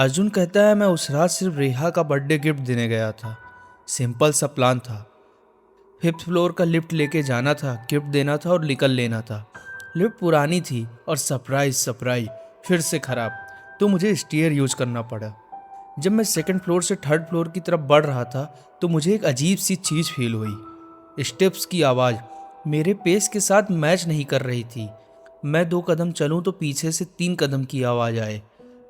अर्जुन कहता है मैं उस रात सिर्फ रेहा का बर्थडे गिफ्ट देने गया था। सिंपल सा प्लान था। फिफ्थ फ्लोर का लिफ्ट लेके जाना था, गिफ्ट देना था और निकल लेना था। लिफ्ट पुरानी थी और सरप्राइज सरप्राइज फिर से खराब, तो मुझे स्टेयर यूज करना पड़ा। जब मैं सेकंड फ्लोर से थर्ड फ्लोर की तरफ बढ़ रहा था तो मुझे एक अजीब सी चीज़ फील हुई। स्टेप्स की आवाज़ मेरे पेस के साथ मैच नहीं कर रही थी। मैं 2 कदम चलूं तो पीछे से 3 कदम की आवाज़ आए।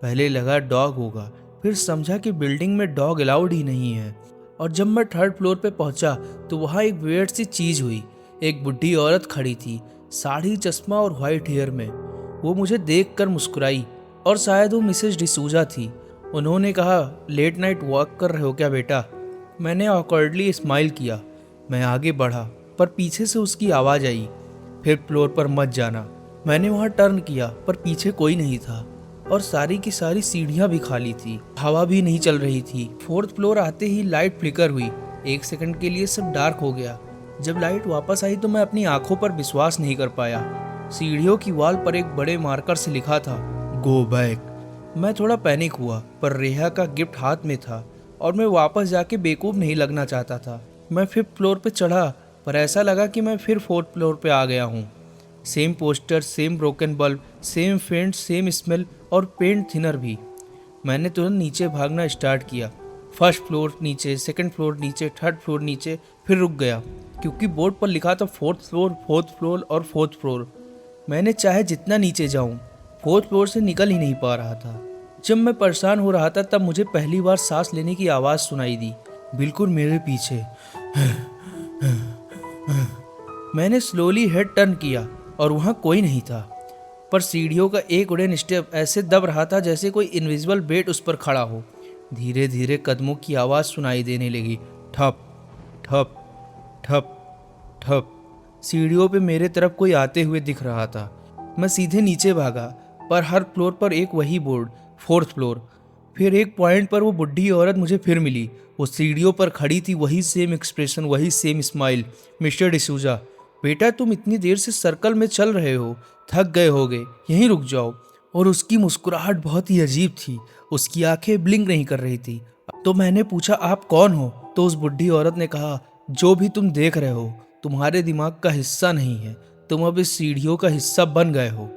पहले लगा डॉग होगा, फिर समझा कि बिल्डिंग में डॉग अलाउड ही नहीं है। और जब मैं थर्ड फ्लोर पे पहुंचा तो वहाँ एक वियर्ड सी चीज़ हुई। एक बुढ़ी औरत खड़ी थी, साड़ी, चश्मा और वाइट हेयर में। वो मुझे देख कर मुस्कुराई और शायद वो मिसेज डिसूजा थी। उन्होंने कहा, लेट नाइट वॉक कर रहे हो क्या बेटा? मैंने ऑकवर्डली स्माइल किया। मैं आगे बढ़ा पर पीछे से उसकी आवाज़ आई, फिफ्थ फ्लोर पर मत जाना। मैंने वहाँ टर्न किया पर पीछे कोई नहीं था और सारी की सारी सीढ़ियाँ भी खाली थी, हवा भी नहीं चल रही थी। फोर्थ फ्लोर आते ही लाइट फ्लिकर हुई। 1 सेकंड के लिए सब डार्क हो गया। जब लाइट वापस आई तो मैं अपनी आंखों पर विश्वास नहीं कर पाया। सीढ़ियों की वॉल पर एक बड़े मार्कर से लिखा था, गो बैक। मैं थोड़ा पैनिक हुआ पर रेहा का गिफ्ट हाथ में था और मैं वापस जाके बेवकूफ़ नहीं लगना चाहता था। मैं फिफ्थ फ्लोर पे चढ़ा पर ऐसा लगा कि मैं फिर फोर्थ फ्लोर पे आ गया हूँ। Same poster, same broken bulb, same फेंट, सेम स्मेल और पेंट थिनर भी। मैंने तुरंत नीचे भागना स्टार्ट किया। फर्स्ट फ्लोर नीचे, सेकंड फ्लोर नीचे, थर्ड फ्लोर नीचे, फिर रुक गया क्योंकि बोर्ड पर लिखा था फोर्थ फ्लोर, फोर्थ फ्लोर और फोर्थ फ्लोर। मैंने चाहे जितना नीचे जाऊं, फोर्थ फ्लोर से निकल ही नहीं पा रहा था। जब मैं परेशान हो रहा था तब मुझे पहली बार सांस लेने की आवाज़ सुनाई दी, बिल्कुल मेरे पीछे। मैंने स्लोली हेड टर्न किया और वहाँ कोई नहीं था, पर सीढ़ियों का एक वुडन स्टेप ऐसे दब रहा था जैसे कोई इनविजिबल वेट उस पर खड़ा हो। धीरे धीरे कदमों की आवाज़ सुनाई देने लगी, ठप ठप ठप ठप। सीढ़ियों पे मेरे तरफ कोई आते हुए दिख रहा था। मैं सीधे नीचे भागा पर हर फ्लोर पर एक वही बोर्ड, फोर्थ फ्लोर। फिर एक पॉइंट पर वो बुढ़ी औरत मुझे फिर मिली। वो सीढ़ियों पर खड़ी थी, वही सेम एक्सप्रेशन, वही सेम स्माइल। मिस्टर डिसूजा, बेटा तुम इतनी देर से सर्कल में चल रहे हो, थक गए होगे, यहीं रुक जाओ। और उसकी मुस्कुराहट बहुत ही अजीब थी। उसकी आंखें ब्लिंक नहीं कर रही थी। तो मैंने पूछा, आप कौन हो? तो उस बुढ़ी औरत ने कहा, जो भी तुम देख रहे हो तुम्हारे दिमाग का हिस्सा नहीं है, तुम अब इस सीढ़ियों का हिस्सा बन गए हो।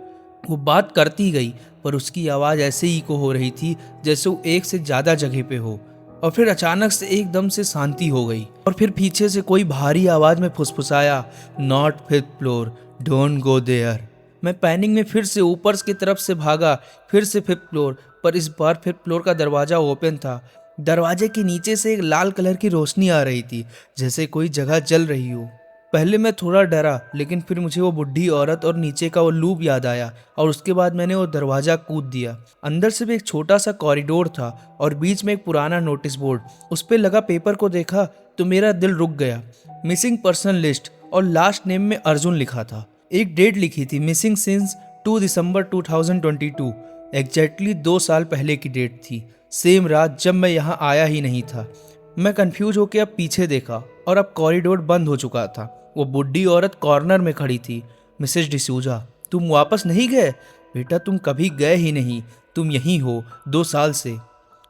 वो बात करती गई पर उसकी आवाज़ ऐसे इको हो रही थी जैसे वो एक से ज़्यादा जगह पे हो। और फिर अचानक से एकदम से शांति हो गई और फिर पीछे से कोई भारी आवाज़ में फुसफुसाया, not fifth floor, don't go there. मैं पैनिक में फिर से ऊपर की तरफ से भागा, फिर से फिफ्थ फ्लोर, पर इस बार फिफ्थ फ्लोर का दरवाज़ा ओपन था। दरवाजे के नीचे से एक लाल कलर की रोशनी आ रही थी, जैसे कोई जगह जल रही हो। पहले मैं थोड़ा डरा लेकिन फिर मुझे वो बुढ़ी औरत और नीचे का वो लूप याद आया और उसके बाद मैंने वो दरवाज़ा कूद दिया। अंदर से भी एक छोटा सा कॉरिडोर था और बीच में एक पुराना नोटिस बोर्ड। उस पर लगा पेपर को देखा तो मेरा दिल रुक गया। मिसिंग पर्सन लिस्ट और लास्ट नेम में अर्जुन लिखा था। एक डेट लिखी थी, मिसिंग सिंस 2 दिसंबर 2022। एग्जैक्टली 2 साल पहले की डेट थी, सेम रात जब मैं यहाँ आया ही नहीं था। मैं कंफ्यूज होकर अब पीछे देखा और अब कॉरिडोर बंद हो चुका था। वो बुढ़ी औरत कॉर्नर में खड़ी थी। मिसेज डिसूजा, तुम वापस नहीं गए? बेटा तुम कभी गए ही नहीं, तुम यहीं हो 2 साल से।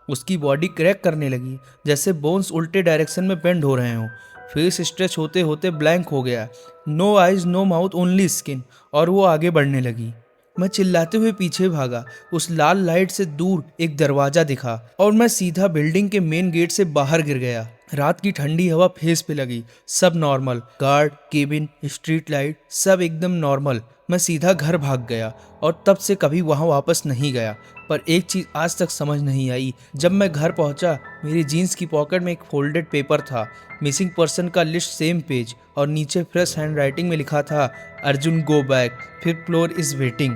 उसकी बॉडी क्रैक करने लगी, जैसे बोन्स उल्टे डायरेक्शन में बेंड हो रहे हों। फेस स्ट्रेच होते होते ब्लैंक हो गया। No eyes, no mouth, only skin. और वो आगे बढ़ने लगी। मैं चिल्लाते हुए पीछे भागा। उस लाल लाइट से दूर एक दरवाजा दिखा और मैं सीधा बिल्डिंग के मेन गेट से बाहर गिर गया। रात की ठंडी हवा फेस पे लगी। सब normal, guard, cabin, street light, सब एकदम नॉर्मल। मैं सीधा घर भाग गया और तब से कभी वहाँ वापस नहीं गया। पर एक चीज़ आज तक समझ नहीं आई। जब मैं घर पहुँचा, मेरी जीन्स की पॉकेट में एक फोल्डेड पेपर था, मिसिंग पर्सन का लिस्ट सेम पेज, और नीचे फ्रेश हैंड राइटिंग में लिखा था, Arjun go back, fifth floor is waiting.